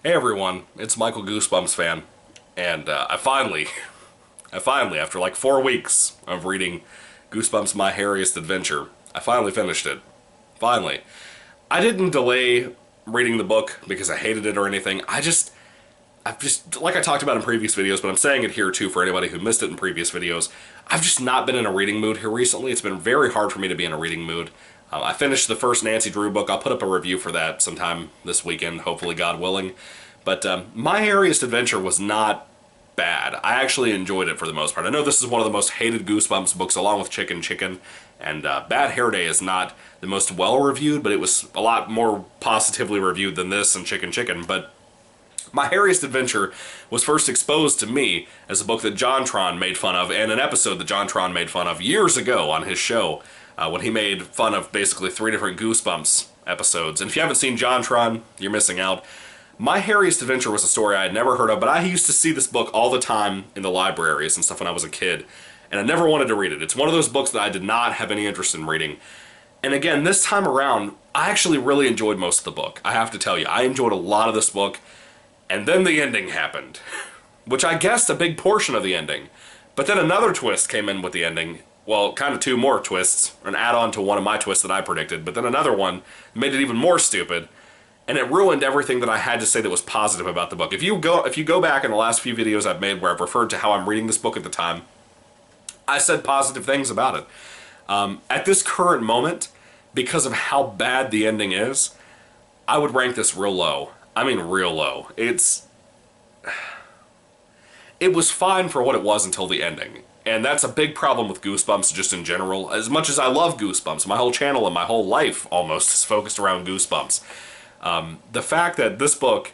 Hey everyone, it's Michael GoosebumpsFan, and I finally, after like 4 weeks of reading Goosebumps My Hairiest Adventure, I finally finished it. Finally. I didn't delay reading the book because I hated it or anything. I've just, like I talked about in previous videos, but I'm saying it here too for anybody who missed it in previous videos, I've just not been in a reading mood here recently. It's been very hard for me to be in a reading mood. I finished the first Nancy Drew book. I'll put up a review for that sometime this weekend, hopefully, God willing. But My Hairiest Adventure was not bad. I actually enjoyed it for the most part. I know this is one of the most hated Goosebumps books, along with Chicken Chicken, and Bad Hair Day is not the most well-reviewed, but it was a lot more positively reviewed than this and Chicken Chicken. But My Hairiest Adventure was first exposed to me as a book that JonTron made fun of, and an episode that JonTron made fun of years ago on his show, when he made fun of basically 3 different Goosebumps episodes. And if you haven't seen JonTron, you're missing out. My Hairiest Adventure was a story I had never heard of, but I used to see this book all the time in the libraries and stuff when I was a kid, and I never wanted to read it. It's one of those books that I did not have any interest in reading. And again, this time around, I actually really enjoyed most of the book. I have to tell you, I enjoyed a lot of this book, and then the ending happened, which I guessed a big portion of the ending. But then another twist came in with the ending. Well, kind of 2 more twists, an add-on to one of my twists that I predicted, but then another one made it even more stupid. And it ruined everything that I had to say that was positive about the book. If you go back in the last few videos I've made where I've referred to how I'm reading this book at the time, I said positive things about it. At this current moment, because of how bad the ending is, I would rank this real low. I mean real low. It was fine for what it was until the ending. And that's a big problem with Goosebumps just in general. As much as I love Goosebumps, my whole channel and my whole life almost is focused around Goosebumps. The fact that this book,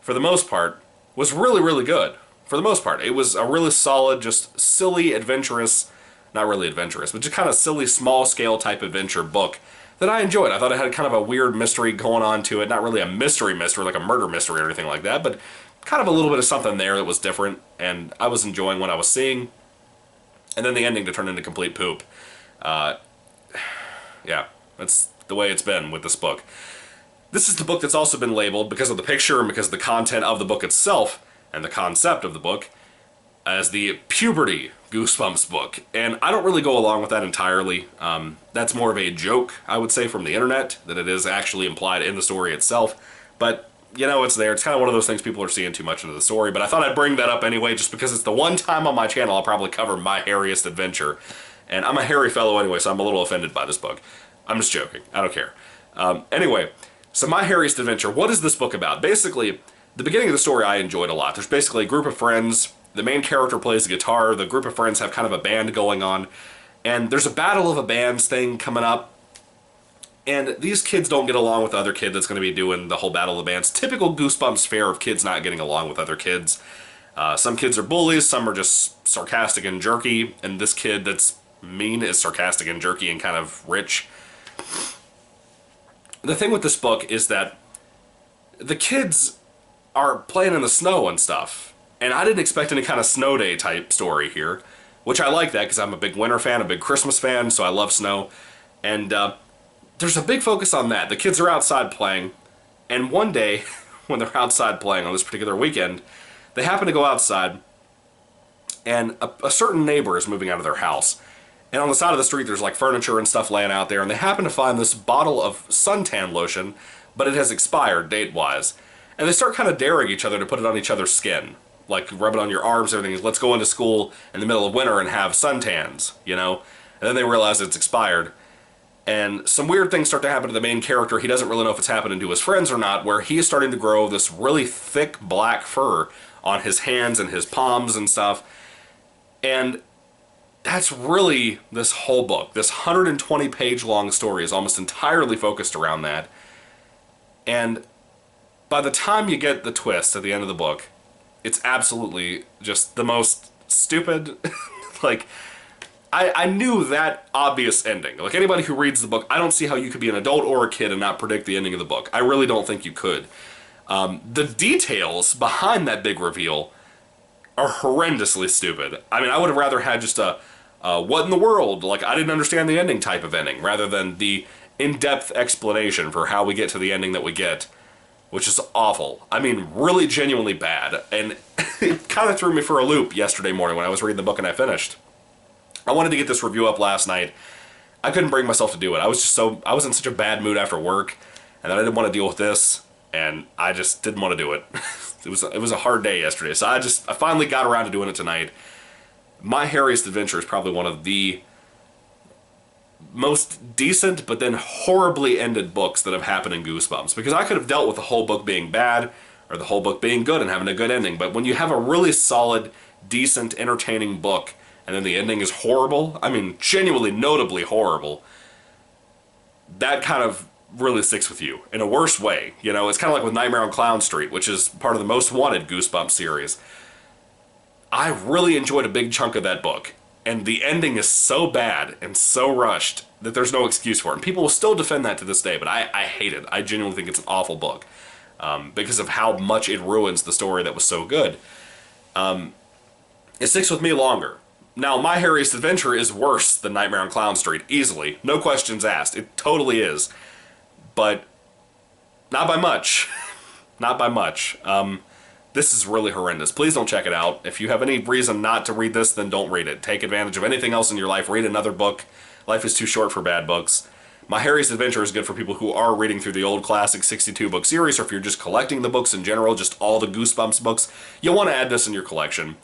for the most part, was really, really good. For the most part. It was a really solid, just silly, adventurous, not really adventurous, but just kind of silly, small-scale type adventure book that I enjoyed. I thought it had kind of a weird mystery going on to it. Not really a mystery, like a murder mystery or anything like that, but kind of a little bit of something there that was different, and I was enjoying what I was seeing. And then the ending to turn into complete poop. Yeah, that's the way it's been with this book. This is the book that's also been labeled, because of the picture and because of the content of the book itself, and the concept of the book, as the puberty Goosebumps book. And I don't really go along with that entirely. That's more of a joke, I would say, from the internet, than it is actually implied in the story itself. But, you know, it's there. It's kind of one of those things people are seeing too much into the story. But I thought I'd bring that up anyway, just because it's the one time on my channel I'll probably cover My Hairiest Adventure. And I'm a hairy fellow anyway, so I'm a little offended by this book. I'm just joking. I don't care. Anyway. So My Hairiest Adventure, what is this book about? Basically, the beginning of the story I enjoyed a lot. There's basically a group of friends, the main character plays the guitar, the group of friends have kind of a band going on, and there's a battle of a bands thing coming up, and these kids don't get along with the other kid that's going to be doing the whole battle of the bands. Typical Goosebumps fare of kids not getting along with other kids. Some kids are bullies, some are just sarcastic and jerky, and this kid that's mean is sarcastic and jerky and kind of rich. The thing with this book is that the kids are playing in the snow and stuff, and I didn't expect any kind of snow day type story here, which I like that because I'm a big winter fan, a big Christmas fan, so I love snow, and there's a big focus on that. The kids are outside playing, and one day, when they're outside playing on this particular weekend, they happen to go outside, and a certain neighbor is moving out of their house. And on the side of the street, there's like furniture and stuff laying out there, and they happen to find this bottle of suntan lotion, but it has expired date-wise. And they start kind of daring each other to put it on each other's skin. Like, rub it on your arms, everything. Let's go into school in the middle of winter and have suntans, you know? And then they realize it's expired. And some weird things start to happen to the main character. He doesn't really know if it's happening to his friends or not, where he is starting to grow this really thick black fur on his hands and his palms and stuff. And that's really this whole book. This 120-page long story is almost entirely focused around that. And by the time you get the twist at the end of the book, it's absolutely just the most stupid, like, I knew that obvious ending. Like, anybody who reads the book, I don't see how you could be an adult or a kid and not predict the ending of the book. I really don't think you could. The details behind that big reveal are horrendously stupid. I mean, I would have rather had just a what in the world, like, I didn't understand the ending type of ending, rather than the in-depth explanation for how we get to the ending that we get. which is awful. I mean, really genuinely bad. And it kind of threw me for a loop yesterday morning when I was reading the book and I finished. I wanted to get this review up last night. I couldn't bring myself to do it. I was in such a bad mood after work, and then I didn't want to deal with this, and I just didn't want to do it. It was a hard day yesterday, so I finally got around to doing it tonight. My Hairiest Adventure is probably one of the most decent but then horribly ended books that have happened in Goosebumps, because I could have dealt with the whole book being bad or the whole book being good and having a good ending, but when you have a really solid, decent, entertaining book and then the ending is horrible, I mean genuinely notably horrible, that kind of really sticks with you in a worse way. You know, it's kind of like with Nightmare on Clown Street, which is part of the most wanted Goosebumps series. I really enjoyed a big chunk of that book, and the ending is so bad and so rushed that there's no excuse for it. And people will still defend that to this day, but I hate it. I genuinely think it's an awful book because of how much it ruins the story that was so good. It sticks with me longer. Now, My Hairiest Adventure is worse than Nightmare on Clown Street, easily. No questions asked. It totally is. But not by much. Not by much. This is really horrendous. Please don't check it out. If you have any reason not to read this, then don't read it. Take advantage of anything else in your life. Read another book. Life is too short for bad books. My Hairiest Adventure is good for people who are reading through the old classic 62-book series, or if you're just collecting the books in general, just all the Goosebumps books. You'll want to add this in your collection.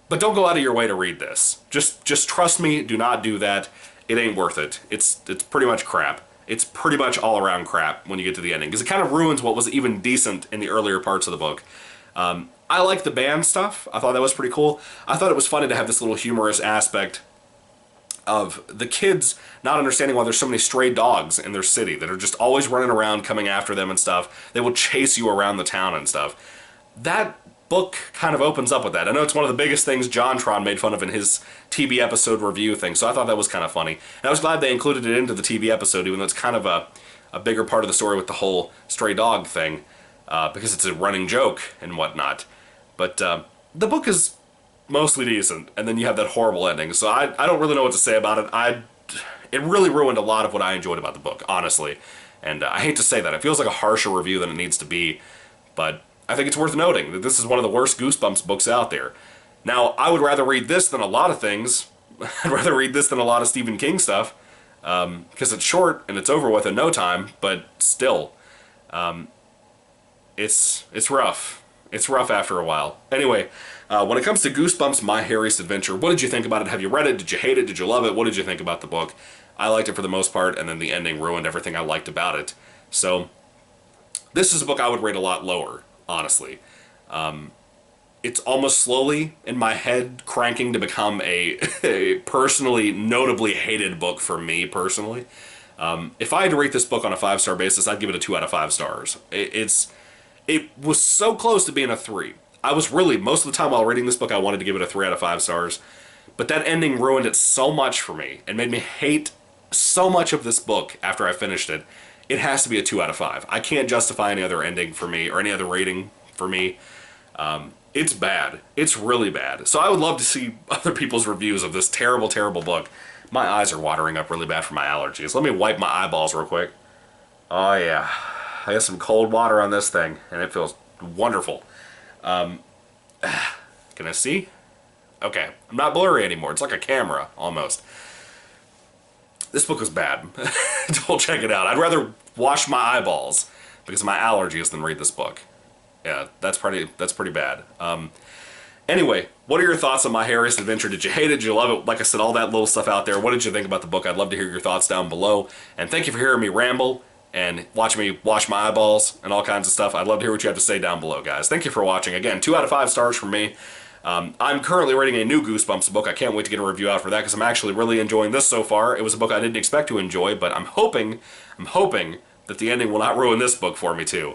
But don't go out of your way to read this. Just trust me, do not do that. It ain't worth it. It's pretty much crap. It's pretty much all-around crap when you get to the ending, because it kind of ruins what was even decent in the earlier parts of the book. I like the band stuff. I thought that was pretty cool. I thought it was funny to have this little humorous aspect of the kids not understanding why there's so many stray dogs in their city that are just always running around, coming after them and stuff. They will chase you around the town and stuff. That book kind of opens up with that. I know it's one of the biggest things JonTron made fun of in his TV episode review thing, so I thought that was kind of funny. And I was glad they included it into the TV episode, even though it's kind of a bigger part of the story with the whole stray dog thing, because it's a running joke and whatnot. But the book is mostly decent, and then you have that horrible ending, so I don't really know what to say about it. It really ruined a lot of what I enjoyed about the book, honestly. And I hate to say that. It feels like a harsher review than it needs to be, but I think it's worth noting that this is one of the worst Goosebumps books out there. Now, I would rather read this than a lot of things. I'd rather read this than a lot of Stephen King stuff, because it's short and it's over with in no time, but still, it's rough. It's rough after a while. Anyway, when it comes to Goosebumps My Hairiest Adventure, what did you think about it? Have you read it? Did you hate it? Did you love it? What did you think about the book? I liked it for the most part, and then the ending ruined everything I liked about it. So, this is a book I would rate a lot lower, honestly. It's almost slowly, in my head, cranking to become a personally, notably hated book for me, personally. If I had to rate this book on a 5-star basis, I'd give it a 2 out of 5 stars. It was so close to being a 3. I was really, most of the time while reading this book, I wanted to give it a 3 out of 5 stars. But that ending ruined it so much for me, and made me hate so much of this book after I finished it. It has to be a 2 out of 5. I can't justify any other ending for me, or any other rating for me. It's bad. It's really bad. So I would love to see other people's reviews of this terrible, terrible book. My eyes are watering up really bad from my allergies. Let me wipe my eyeballs real quick. Oh yeah. I got some cold water on this thing, and it feels wonderful. Can I see? Okay. I'm not blurry anymore. It's like a camera, almost. This book is bad. Don't check it out. I'd rather wash my eyeballs because of my allergies than read this book. Yeah, that's pretty bad. Anyway, what are your thoughts on My Hairiest Adventure? Did you hate it? Did you love it? Like I said, all that little stuff out there. What did you think about the book? I'd love to hear your thoughts down below. And thank you for hearing me ramble and watching me wash my eyeballs and all kinds of stuff. I'd love to hear what you have to say down below, guys. Thank you for watching. Again, 2 out of 5 stars from me. I'm currently reading a new Goosebumps book. I can't wait to get a review out for that because I'm actually really enjoying this so far. It was a book I didn't expect to enjoy, but I'm hoping that the ending will not ruin this book for me too.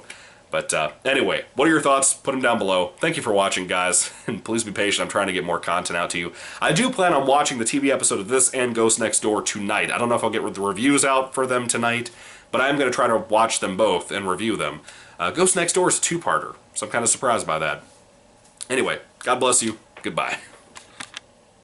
But anyway, what are your thoughts? Put them down below. Thank you for watching, guys, and please be patient. I'm trying to get more content out to you. I do plan on watching the TV episode of this and Ghost Next Door tonight. I don't know if I'll get the reviews out for them tonight, but I am going to try to watch them both and review them. Ghost Next Door is a 2-parter, so I'm kind of surprised by that. Anyway, God bless you. Goodbye.